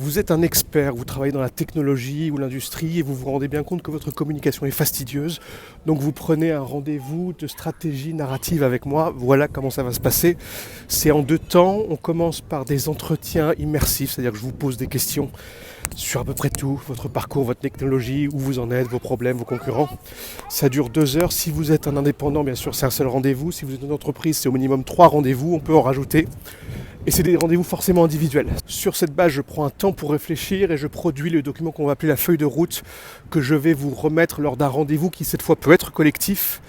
Vous êtes un expert, vous travaillez dans la technologie ou l'industrie et vous vous rendez bien compte que votre communication est fastidieuse. Donc vous prenez un rendez-vous de stratégie narrative avec moi. Voilà comment ça va se passer. C'est en 2 temps. On commence par des entretiens immersifs, c'est-à-dire que je vous pose des questions sur à peu près tout, votre parcours, votre technologie, où vous en êtes, vos problèmes, vos concurrents. Ça dure 2 heures. Si vous êtes un indépendant, bien sûr, c'est un seul rendez-vous. Si vous êtes une entreprise, c'est au minimum 3 rendez-vous. On peut en rajouter. Et c'est des rendez-vous forcément individuels. Sur cette base, je prends un temps pour réfléchir et je produis le document qu'on va appeler la feuille de route que je vais vous remettre lors d'un rendez-vous qui cette fois peut être collectif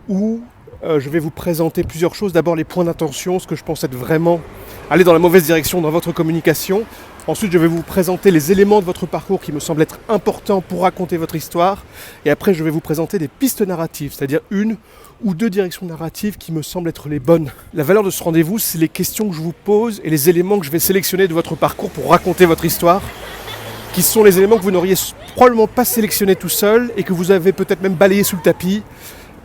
où je vais vous présenter plusieurs choses. D'abord les points d'intention, ce que je pense être vraiment aller dans la mauvaise direction dans votre communication. Ensuite, je vais vous présenter les éléments de votre parcours qui me semblent être importants pour raconter votre histoire. Et après, je vais vous présenter des pistes narratives, c'est-à-dire 1 ou 2 directions narratives qui me semblent être les bonnes. La valeur de ce rendez-vous, c'est les questions que je vous pose et les éléments que je vais sélectionner de votre parcours pour raconter votre histoire, qui sont les éléments que vous n'auriez probablement pas sélectionnés tout seul et que vous avez peut-être même balayé sous le tapis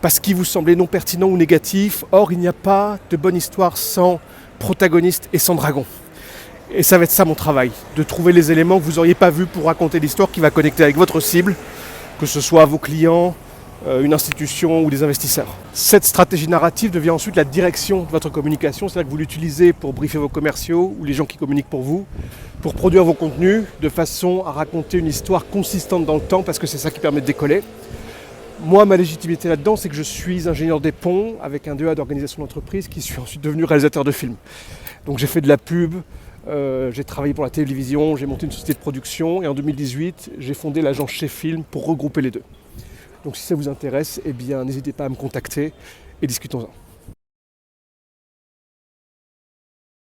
parce qu'ils vous semblaient non pertinents ou négatifs. Or, il n'y a pas de bonne histoire sans protagoniste et sans dragon. Et ça va être ça mon travail, de trouver les éléments que vous n'auriez pas vus pour raconter l'histoire qui va connecter avec votre cible, que ce soit vos clients, une institution ou des investisseurs. Cette stratégie narrative devient ensuite la direction de votre communication, c'est-à-dire que vous l'utilisez pour briefer vos commerciaux ou les gens qui communiquent pour vous, pour produire vos contenus de façon à raconter une histoire consistante dans le temps, parce que c'est ça qui permet de décoller. Moi, ma légitimité là-dedans, c'est que je suis ingénieur des ponts avec un DEA d'organisation d'entreprise qui suis ensuite devenu réalisateur de films. Donc j'ai fait de la pub, j'ai travaillé pour la télévision, j'ai monté une société de production et en 2018, j'ai fondé l'agence Chez Film pour regrouper les deux. Donc si ça vous intéresse, eh bien n'hésitez pas à me contacter et discutons-en.